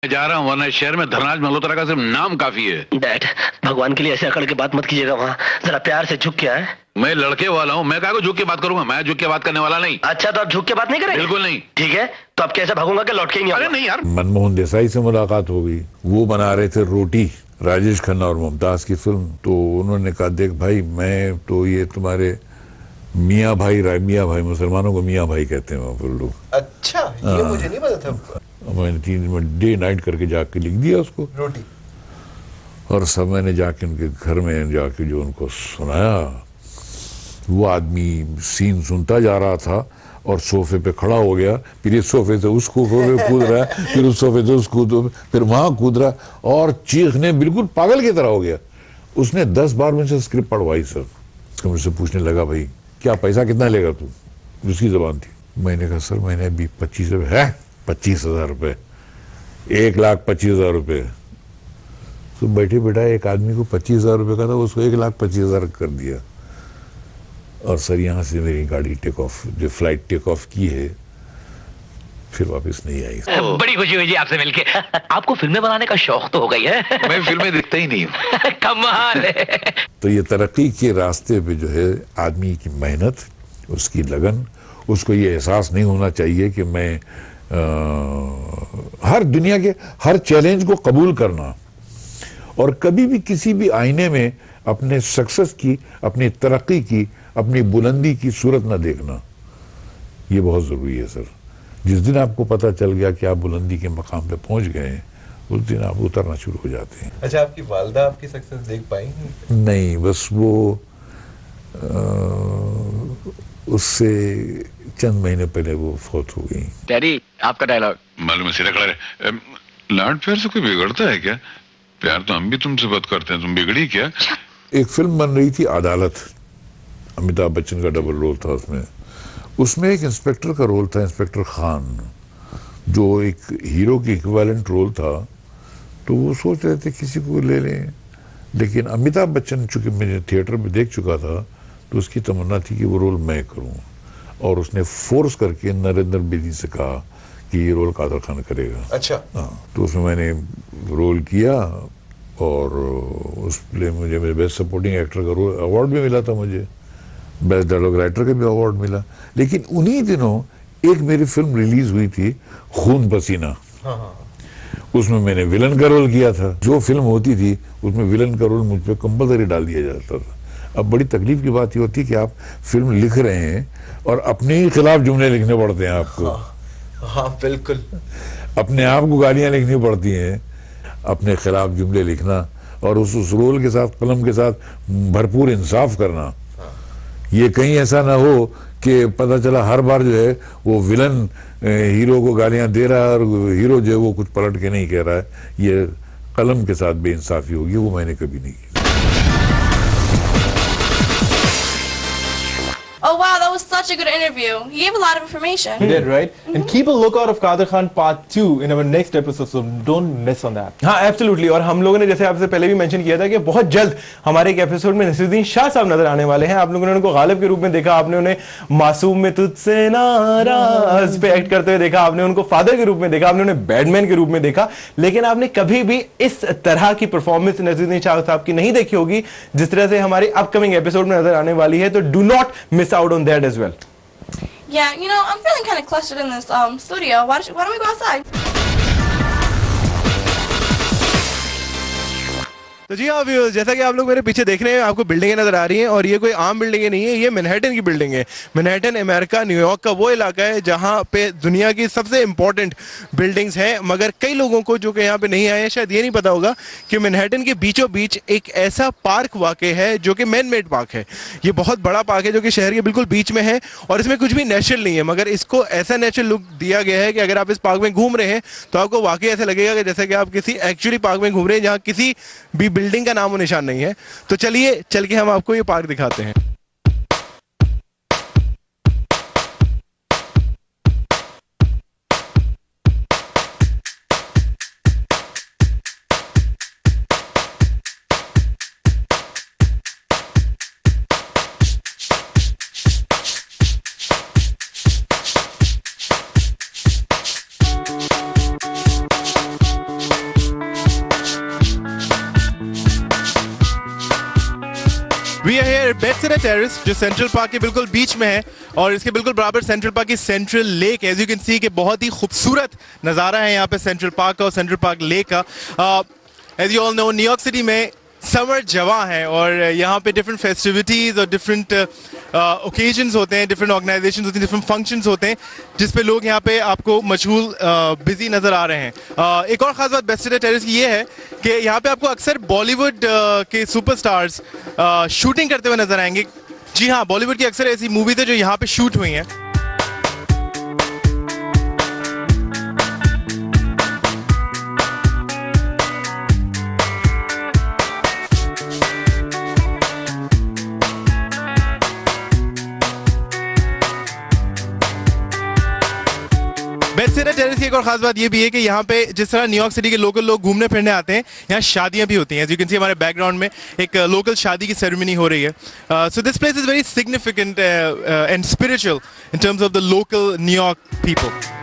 मैं जा रहा हूँ, वरना इस शहर में धर्मराज मल्होत्रा का सिर्फ नाम काफी है। डैड, भगवान के लिए ऐसे अकड़ के बात मत कीजिएगा, वहाँ जरा प्यार से झुक के आए। मैं लड़के वाला हूँ, मैं क्या को झुक के बात करूंगा? मैं झुक के बात करने वाला नहीं। अच्छा, तो आप झुक के बात नहीं करेंगे? बिल्कुल नहीं। ठीक है, तो अब कैसे भागूंगा कि लौट के ही नहीं? अरे नहीं यार। मनमोहन देसाई से मुलाकात हो गई, वो बना रहे थे रोटी, राजेश खन्ना और मुमताज की फिल्म। तो उन्होंने कहा, देख भाई, मैं तो ये तुम्हारे मियाँ भाई मुसलमानों को मियाँ भाई कहते हैं वहाँ पर लोग। अच्छा, ये मुझे नहीं पता था। मैंने 3 दिन में डे नाइट करके जाके लिख दिया उसको, रोटी। और सब मैंने जाके उनके घर में जाके जो उनको सुनाया, वो आदमी सीन सुनता जा रहा था और सोफे पे खड़ा हो गया, फिर इस सोफे से उस सोफे पे कूद रहा है, फिर उस सोफे से उस फिर वहां कूद रहा, और चीखने बिल्कुल पागल की तरह हो गया। उसने 10 बार मुझसे स्क्रिप्ट पढ़वाई सर। तो मुझसे पूछने लगा, भाई क्या पैसा कितना लेगा तू? उसकी जबान थी। मैंने कहा, सर मैंने अभी 25,000 रुपये, 1,25,000 रुपये। तो बैठे बैठा एक आदमी को 25,000 रुपये का था, उसको 1,25,000 कर दिया। और सर यहाँ से मेरी गाड़ी टेक ऑफ, जो फ्लाइट टेक ऑफ की है, फिर वापस नहीं आई। बड़ी खुशी हुई जी आपसे मिलके। आपको फिल्में बनाने का शौक तो हो गई है? मैं फिल्में देखता ही नहीं हूँ। कमाल है। तो ये तरक्की के रास्ते पे जो है आदमी की मेहनत, उसकी लगन, उसको ये एहसास नहीं होना चाहिए कि मैं हर दुनिया के हर चैलेंज को कबूल करना, और कभी भी किसी भी आईने में अपने सक्सेस की, अपनी तरक्की की, अपनी बुलंदी की सूरत ना देखना, ये बहुत जरूरी है सर। जिस दिन आपको पता चल गया कि आप बुलंदी के मकाम पे पहुंच गए हैं, उस दिन आप उतरना शुरू हो जाते हैं। अच्छा, आपकी वालदा आपकी सक्सेस देख पाई? नहीं, बस वो उससे चंद महीने पहले वो फौत हो गई। डैडी, आपका डायलॉग। मालूम है, सीधे खड़ा रहे। लाड प्यार से कोई बिगड़ता है क्या? प्यार तो हम भी तुमसे बात करते हैं, तुम बिगड़ी क्या? एक फिल्म बन रही थी अदालत, अमिताभ बच्चन का डबल रोल था उसमें। उसमें एक इंस्पेक्टर का रोल था, इंस्पेक्टर खान, जो एक हीरो की इक्विवेलेंट रोल था। तो वो सोच रहे थे किसी को ले लें, लेकिन अमिताभ बच्चन चूंकि मैंने थिएटर में देख चुका था, तो उसकी तमन्ना थी कि वो रोल मैं करूं, और उसने फोर्स करके नरेंद्र बेदी से कहा कि ये रोल कादर खान करेगा। अच्छा। हाँ, तो उसमें मैंने रोल किया, और उस लिए मुझे बेस्ट सपोर्टिंग एक्टर का रोल अवार्ड भी मिला था, मुझे बेस्ट डायलॉग राइटर का भी अवार्ड मिला। लेकिन उन्हीं दिनों एक मेरी फिल्म रिलीज हुई थी, खून पसीना। हाँ। उसमें मैंने विलन का रोल किया था। जो फिल्म होती थी उसमें विलन का रोल मुझ पर कंपलसरी डाल दिया जाता था। अब बड़ी तकलीफ की बात ये होती है कि आप फिल्म लिख रहे हैं और अपने ही खिलाफ जुमले लिखने पड़ते हैं आपको। हाँ, बिल्कुल। अपने आप को गालियां लिखनी पड़ती हैं, अपने खिलाफ जुमले लिखना, और उस रोल के साथ, कलम के साथ भरपूर इंसाफ करना। ये कहीं ऐसा ना हो कि पता चला हर बार जो है वो विलन हीरो को गालियां दे रहा है और हीरो जो है वो कुछ पलट के नहीं कह रहा है। ये कलम के साथ बेइंसाफी होगी, वो मैंने कभी नहीं की। Oh wow, that was such a good interview. You gave a lot of information. You did, right? And keep a lookout of Kader Khan Part 2 in our next episode, so don't miss on that. हाँ, absolutely. और हम लोगों ने जैसे आपसे पहले भी mention किया था कि बहुत जल्द हमारे एक एपिसोड में नसीरुद्दीन शाह साहब नजर आने वाले हैं। आप लोगों ने उनको गालिब के रूप में देखा, आपने उन्हें मासूम में तुझसे नाराज पे एक्ट करते हुए देखा, आपने उनको फादर के रूप में देखा, आपने उन्हें बैडमैन के रूप में देखा, लेकिन आपने कभी भी इस तरह की परफॉर्मेंस नसीरुद्दीन शाह साहब की नहीं देखी होगी जिस तरह से हमारे अपकमिंग एपिसोड में नजर आने वाली है। तो do not miss out on that as well. Yeah, you know, I'm feeling kind of clustered in this studio. Why don't we go outside? तो जी हाँ व्यूअर्स, जैसा कि आप लोग मेरे पीछे देख रहे हैं, आपको बिल्डिंगें नजर आ रही हैं, और ये कोई आम बिल्डिंगें नहीं है, ये मैनहट्टन की बिल्डिंग है। मैनहट्टन अमेरिका, न्यूयॉर्क का वो इलाका है जहाँ पे दुनिया की सबसे इंपॉर्टेंट बिल्डिंग्स हैं। मगर कई लोगों को जो कि यहाँ पे नहीं आए हैं, शायद ये नहीं पता होगा कि मैनहट्टन के बीचों बीच एक ऐसा पार्क वाक़ है जो कि मैन मेड पार्क है। ये बहुत बड़ा पार्क है जो कि शहर के बिल्कुल बीच में है, और इसमें कुछ भी नेचुरल नहीं है, मगर इसको ऐसा नेचुरल लुक दिया गया है कि अगर आप इस पार्क में घूम रहे हैं तो आपको वाकई ऐसा लगेगा कि जैसे कि आप किसी एक्चुअली पार्क में घूम रहे हैं जहाँ किसी भी बिल्डिंग का नामो निशान नहीं है। तो चलिए चल के हम आपको ये पार्क दिखाते हैं। बेटसेडा टेरेस जो सेंट्रल पार्क के बिल्कुल बीच में है और इसके बिल्कुल बराबर सेंट्रल पार्क की सेंट्रल लेक है। एज यू कैन सी कि बहुत ही खूबसूरत नज़ारा है यहाँ पे सेंट्रल पार्क का और सेंट्रल पार्क लेक का। As you all know New York city में समर जवां है और यहाँ पे डिफरेंट फेस्टिविटीज़ और डिफरेंट ओकेजन्स होते हैं, डिफरेंट ऑर्गेनाइजेशंस होती हैं, डिफरेंट फंक्शंस होते हैं जिस पे लोग यहाँ पे आपको मशगूल बिजी नज़र आ रहे हैं। एक और ख़ास बात बेटसेडा टेरेस की ये है कि यहाँ पे आपको अक्सर बॉलीवुड के सुपरस्टार्स शूटिंग करते हुए नजर आएंगे। जी हाँ, बॉलीवुड की अक्सर ऐसी मूवीज है जो यहाँ पे शूट हुई हैं। बेटसेडा टेरेस की एक और खास बात ये भी है कि यहाँ पे जिस तरह न्यूयॉर्क सिटी के लोकल लोग घूमने फिरने आते हैं, यहाँ शादियां भी होती हैं। एज यू कैन सी हमारे बैकग्राउंड में एक लोकल शादी की सेरेमनी हो रही है। So this place is very significant and spiritual in terms of the local New York people.